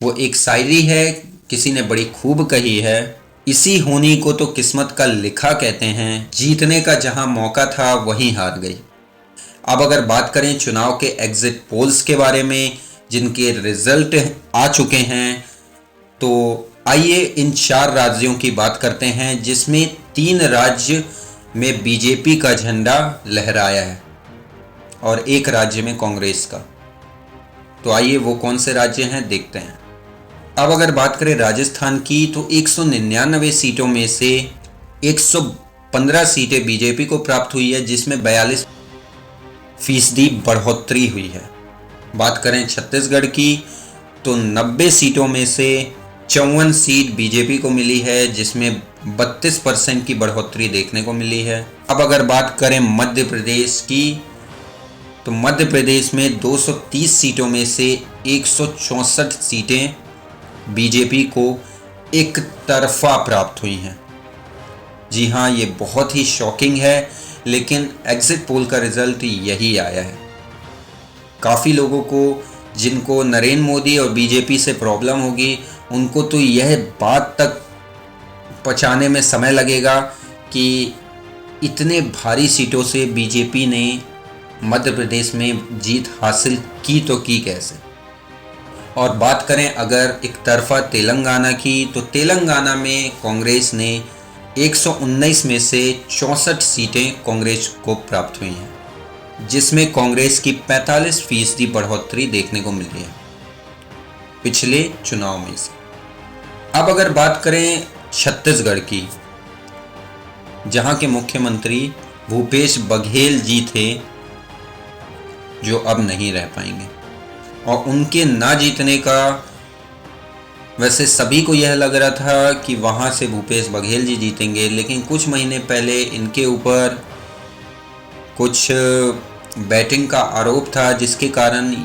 वो एक शायरी है, किसी ने बड़ी खूब कही है, इसी होनी को तो किस्मत का लिखा कहते हैं, जीतने का जहां मौका था वहीं हार गई। अब अगर बात करें चुनाव के एग्जिट पोल्स के बारे में जिनके रिजल्ट आ चुके हैं, तो आइए इन 4 राज्यों की बात करते हैं जिसमें 3 राज्य में बीजेपी का झंडा लहराया है और एक राज्य में कांग्रेस का। तो आइए वो कौन से राज्य हैं देखते हैं। अब अगर बात करें राजस्थान की, तो 199 सीटों में से 115 सीटें बीजेपी को प्राप्त हुई है, जिसमें 42% बढ़ोतरी हुई है। बात करें छत्तीसगढ़ की, तो 90 सीटों में से 54 सीट बीजेपी को मिली है, जिसमें 32% की बढ़ोतरी देखने को मिली है। अब अगर बात करें मध्य प्रदेश की, तो मध्य प्रदेश में 230 सीटों में से 164 सीटें बीजेपी को एक तरफा प्राप्त हुई हैं। जी हाँ, ये बहुत ही शॉकिंग है, लेकिन एग्जिट पोल का रिजल्ट यही आया है। काफ़ी लोगों को जिनको नरेंद्र मोदी और बीजेपी से प्रॉब्लम होगी, उनको तो यह बात तक पहुंचाने में समय लगेगा कि इतने भारी सीटों से बीजेपी ने मध्य प्रदेश में जीत हासिल की तो की कैसे। और बात करें अगर एक तरफा तेलंगाना की, तो तेलंगाना में कांग्रेस ने 119 में से 64 सीटें कांग्रेस को प्राप्त हुई हैं, जिसमें कांग्रेस की 45% बढ़ोतरी देखने को मिली है पिछले चुनाव में से। अब अगर बात करें छत्तीसगढ़ की, जहां के मुख्यमंत्री भूपेश बघेल जी थे, जो अब नहीं रह पाएंगे, और उनके ना जीतने का वैसे सभी को यह लग रहा था कि वहां से भूपेश बघेल जी जीतेंगे, लेकिन कुछ महीने पहले इनके ऊपर कुछ बैटिंग का आरोप था, जिसके कारण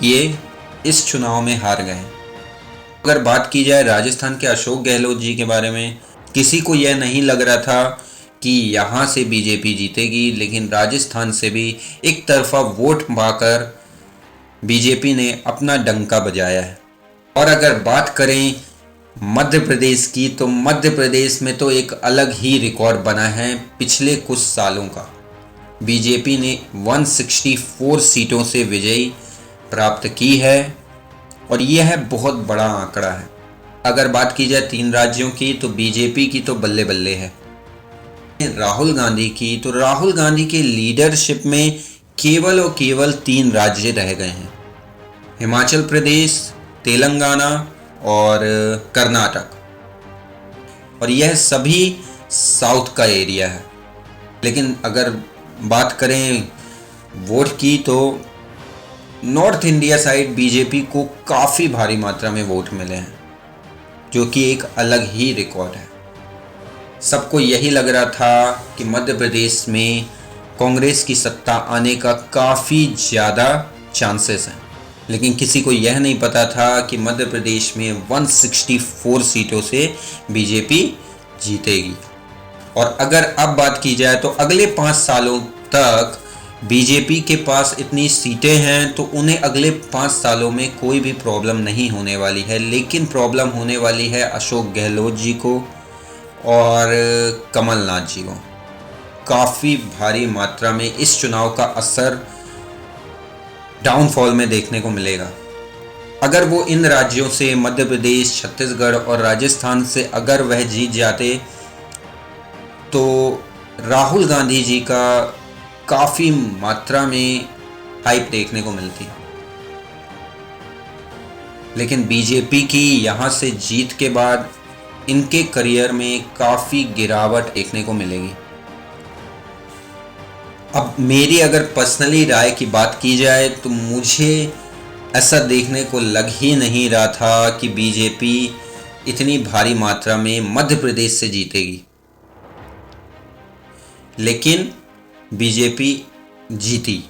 ये इस चुनाव में हार गए। अगर बात की जाए राजस्थान के अशोक गहलोत जी के बारे में, किसी को यह नहीं लग रहा था कि यहाँ से बीजेपी जीतेगी, लेकिन राजस्थान से भी एक तरफा वोट पाकर बीजेपी ने अपना डंका बजाया है। और अगर बात करें मध्य प्रदेश की, तो मध्य प्रदेश में तो एक अलग ही रिकॉर्ड बना है पिछले कुछ सालों का। बीजेपी ने 164 सीटों से विजयी प्राप्त की है और यह बहुत बड़ा आंकड़ा है। अगर बात की जाए 3 राज्यों की, तो बीजेपी की तो बल्ले बल्ले है। राहुल गांधी की, तो राहुल गांधी के लीडरशिप में केवल और केवल 3 राज्य रह गए हैं, हिमाचल प्रदेश, तेलंगाना और कर्नाटक, और यह सभी साउथ का एरिया है। लेकिन अगर बात करें वोट की, तो नॉर्थ इंडिया साइड बीजेपी को काफ़ी भारी मात्रा में वोट मिले हैं, जो कि एक अलग ही रिकॉर्ड है। सबको यही लग रहा था कि मध्य प्रदेश में कांग्रेस की सत्ता आने का काफ़ी ज़्यादा चांसेस हैं, लेकिन किसी को यह नहीं पता था कि मध्य प्रदेश में 164 सीटों से बीजेपी जीतेगी। और अगर अब बात की जाए, तो अगले 5 सालों तक बीजेपी के पास इतनी सीटें हैं, तो उन्हें अगले 5 सालों में कोई भी प्रॉब्लम नहीं होने वाली है। लेकिन प्रॉब्लम होने वाली है अशोक गहलोत जी को और कमलनाथ जी को। काफ़ी भारी मात्रा में इस चुनाव का असर डाउनफॉल में देखने को मिलेगा। अगर वो इन राज्यों से, मध्य प्रदेश, छत्तीसगढ़ और राजस्थान से अगर वह जीत जाते, तो राहुल गांधी जी का काफ़ी मात्रा में हाइप देखने को मिलती। लेकिन बीजेपी की यहाँ से जीत के बाद इनके करियर में काफ़ी गिरावट देखने को मिलेगी। अब मेरी अगर पर्सनली राय की बात की जाए, तो मुझे ऐसा देखने को लग ही नहीं रहा था कि बीजेपी इतनी भारी मात्रा में मध्य प्रदेश से जीतेगी, लेकिन बीजेपी जीती।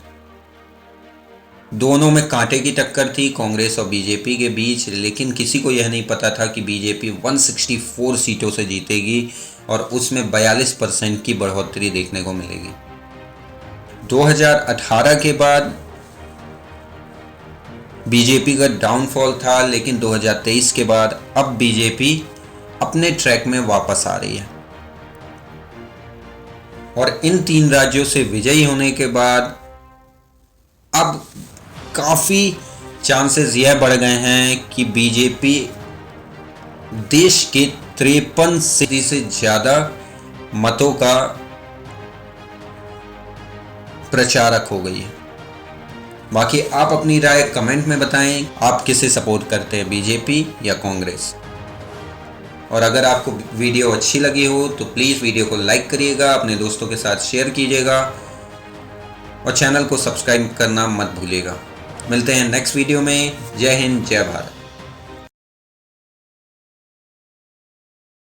दोनों में कांटे की टक्कर थी कांग्रेस और बीजेपी के बीच, लेकिन किसी को यह नहीं पता था कि बीजेपी 164 सीटों से जीतेगी और उसमें 42% की बढ़ोतरी देखने को मिलेगी। 2018 के बाद बीजेपी का डाउनफॉल था, लेकिन 2023 के बाद अब बीजेपी अपने ट्रैक में वापस आ रही है और इन 3 राज्यों से विजयी होने के बाद अब काफ़ी चांसेस यह बढ़ गए हैं कि बीजेपी देश के 53 से ज़्यादा मतों का प्रचारक हो गई है। बाकी आप अपनी राय कमेंट में बताएं, आप किसे सपोर्ट करते हैं, बीजेपी या कांग्रेस। और अगर आपको वीडियो अच्छी लगी हो तो प्लीज़ वीडियो को लाइक करिएगा, अपने दोस्तों के साथ शेयर कीजिएगा और चैनल को सब्सक्राइब करना मत भूलिएगा। मिलते हैं नेक्स्ट वीडियो में। जय हिंद, जय भारत।